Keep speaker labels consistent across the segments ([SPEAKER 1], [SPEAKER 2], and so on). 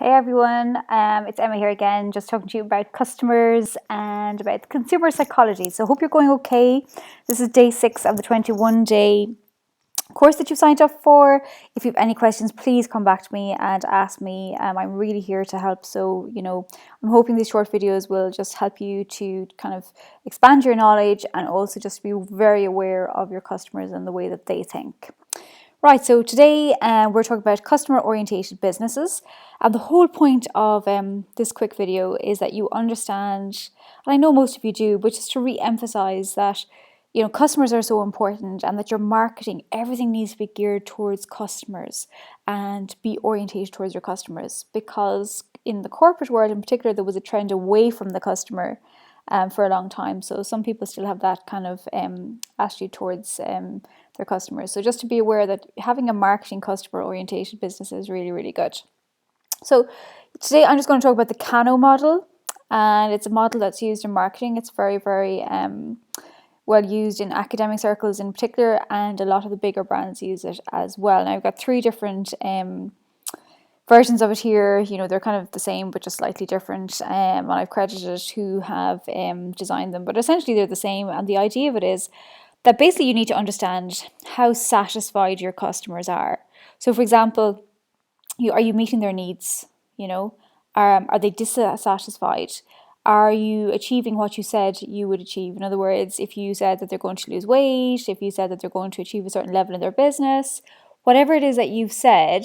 [SPEAKER 1] Hey everyone, it's Emma here again, just talking to you about customers and about consumer psychology. So, hope you're going okay. This is day 6 of the 21-day course that you signed up for. If you have any questions, please come back to me and ask me. I'm really here to help. So, I'm hoping these short videos will just help you to kind of expand your knowledge and also just be very aware of your customers and the way that they think. Right, so today we're talking about customer orientated businesses. And the whole point of this quick video is that you understand, and I know most of you do, but just to re emphasize that customers are so important and that your marketing, everything needs to be geared towards customers and be orientated towards your customers. Because in the corporate world in particular, there was a trend away from the customer for a long time. So some people still have that kind of attitude towards their customers. So just to be aware that having a marketing customer oriented business is really, really good. So today I'm just going to talk about the Kano model, and it's a model that's used in marketing. It's very, very well used in academic circles in particular, and a lot of the bigger brands use it as well. Now I've got 3 different versions of it here. They're kind of the same but just slightly different, and I've credited who have designed them, but essentially they're the same. And the idea of it is that basically you need to understand how satisfied your customers are. So for example, are you meeting their needs? Are they dissatisfied? Are you achieving what you said you would achieve? In other words, if you said that they're going to lose weight, if you said that they're going to achieve a certain level in their business, whatever it is that you've said,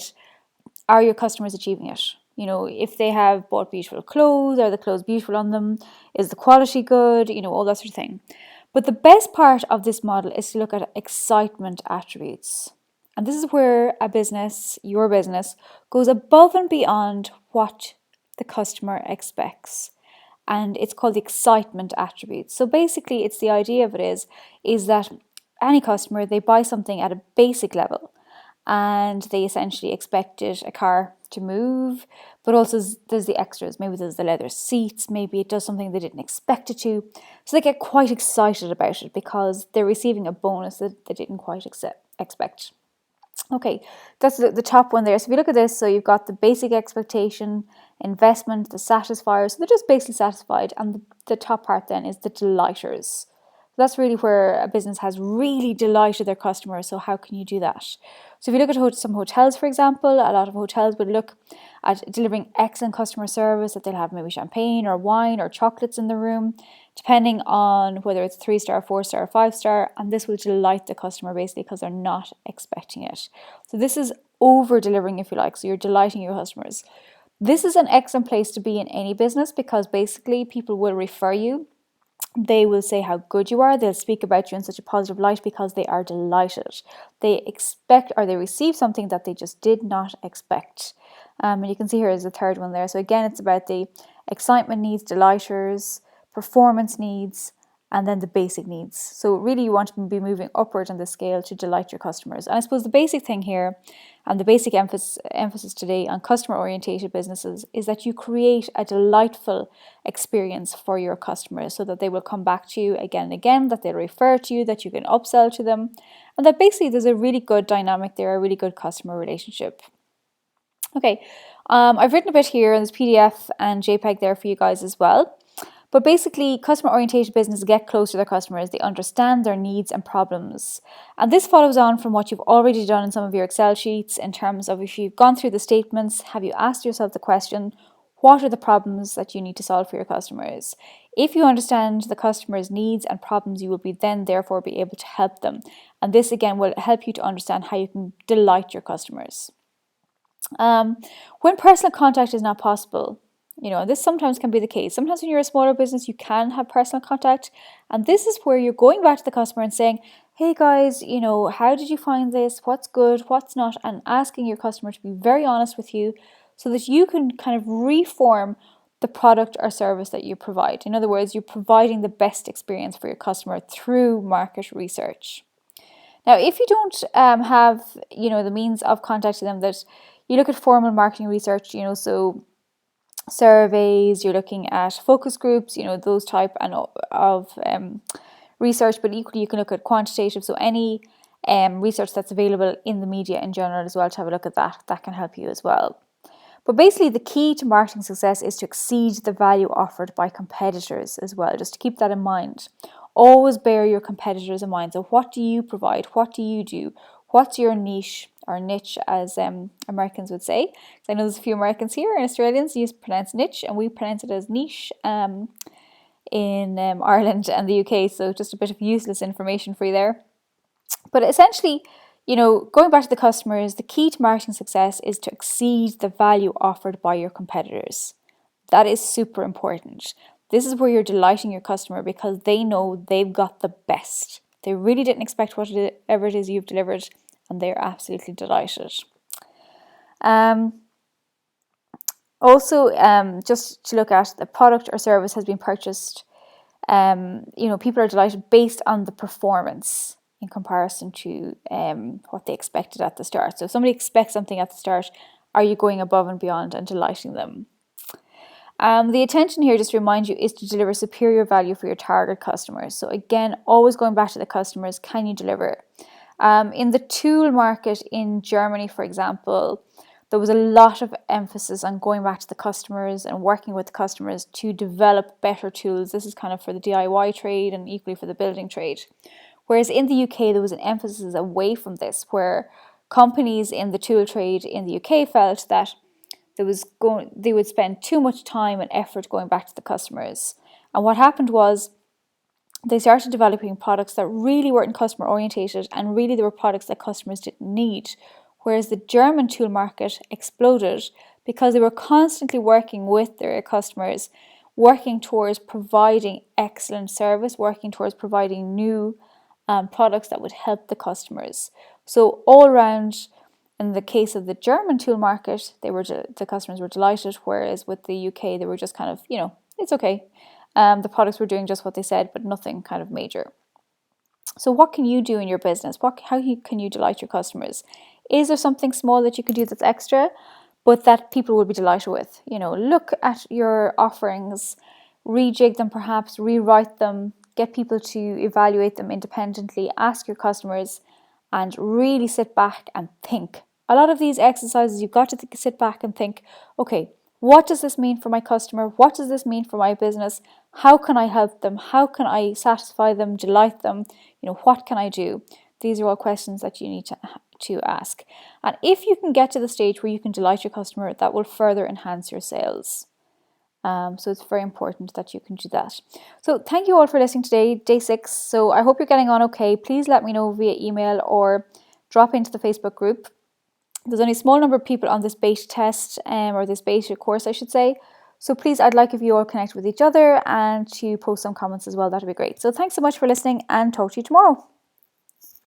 [SPEAKER 1] are your customers achieving it? If they have bought beautiful clothes, are the clothes beautiful on them? Is the quality good? All that sort of thing. But the best part of this model is to look at excitement attributes. And this is where a business, your business, goes above and beyond what the customer expects. And it's called the excitement attributes. So basically, it's the idea of it is that any customer, they buy something at a basic level, and they essentially expected a car to move, but also there's the extras. Maybe there's the leather seats, maybe it does something they didn't expect it to. So they get quite excited about it because they're receiving a bonus that they didn't quite expect. Okay, that's the top one there. So if you look at this, so you've got the basic expectation, investment, the satisfiers. So they're just basically satisfied. And the top part then is the delighters. That's really where a business has really delighted their customers. So how can you do that? So if you look at some hotels, for example, a lot of hotels would look at delivering excellent customer service, that they'll have maybe champagne or wine or chocolates in the room, depending on whether it's 3-star, 4-star, 5-star, and this will delight the customer basically because they're not expecting it. So this is over delivering, if you like. So you're delighting your customers. This is an excellent place to be in any business because basically people will refer you. They will say how good you are. They'll speak about you in such a positive light because they are delighted. They expect or they receive something that they just did not expect. And you can see here is the third one there. So again, it's about the excitement needs, delighters, performance needs, and then the basic needs. So really you want to be moving upward on the scale to delight your customers. And I suppose the basic thing here, and the basic emphasis today on customer orientated businesses, is that you create a delightful experience for your customers so that they will come back to you again and again, that they'll refer to you, that you can upsell to them, and that basically there's a really good dynamic there, a really good customer relationship. Okay, I've written a bit here, and there's PDF and JPEG there for you guys as well. But basically, customer oriented businesses get close to their customers. They understand their needs and problems. And this follows on from what you've already done in some of your Excel sheets in terms of if you've gone through the statements, have you asked yourself the question, what are the problems that you need to solve for your customers? If you understand the customer's needs and problems, you will be then therefore be able to help them. And this again will help you to understand how you can delight your customers. When personal contact is not possible, this sometimes can be the case. Sometimes when you're a smaller business, you can have personal contact. And this is where you're going back to the customer and saying, hey guys, how did you find this? What's good? What's not? And asking your customer to be very honest with you so that you can kind of reform the product or service that you provide. In other words, you're providing the best experience for your customer through market research. Now, if you don't have, the means of contacting them, that you look at formal marketing research, so surveys, you're looking at focus groups, those type of research, but equally you can look at quantitative, so any research that's available in the media in general as well, to have a look at that can help you as well. But basically, the key to marketing success is to exceed the value offered by competitors as well, just to keep that in mind. Always bear your competitors in mind. So what do you provide? What do you do? What's your niche, or niche as Americans would say? So I know there's a few Americans here and Australians use pronounce niche, and we pronounce it as niche in Ireland and the UK. So just a bit of useless information for you there. But essentially, going back to the customers, the key to marketing success is to exceed the value offered by your competitors. That is super important. This is where you're delighting your customer because they know they've got the best. They really didn't expect whatever it is you've delivered, and they're absolutely delighted. Also, just to look at the product or service has been purchased, people are delighted based on the performance in comparison to what they expected at the start. So if somebody expects something at the start, are you going above and beyond and delighting them? The intention here, just to remind you, is to deliver superior value for your target customers. So again, always going back to the customers, can you deliver? In the tool market in Germany, for example, there was a lot of emphasis on going back to the customers and working with the customers to develop better tools. This is kind of for the DIY trade and equally for the building trade. Whereas in the UK, there was an emphasis away from this, where companies in the tool trade in the UK felt that they would spend too much time and effort going back to the customers. And what happened was they started developing products that really weren't customer orientated, and really they were products that customers didn't need. Whereas the German tool market exploded because they were constantly working with their customers, working towards providing excellent service, working towards providing new products that would help the customers. So all around, in the case of the German tool market, the customers were delighted, whereas with the UK, they were just kind of, it's okay. The products were doing just what they said, but nothing kind of major. So what can you do in your business? How can you delight your customers? Is there something small that you can do that's extra, but that people will be delighted with? Look at your offerings, rejig them perhaps, rewrite them, get people to evaluate them independently, ask your customers, and really sit back and think. A lot of these exercises, you've got to sit back and think, okay, what does this mean for my customer? What does this mean for my business? How can I help them? How can I satisfy them, delight them? What can I do? These are all questions that you need to ask. And if you can get to the stage where you can delight your customer, that will further enhance your sales. So it's very important that you can do that. So thank you all for listening today, day 6. So I hope you're getting on okay. Please let me know via email or drop into the Facebook group. There's only a small number of people on this beta test, or this beta course, I should say. So please, I'd like if you all connect with each other and to post some comments as well. That'd be great. So thanks so much for listening, and talk to you tomorrow.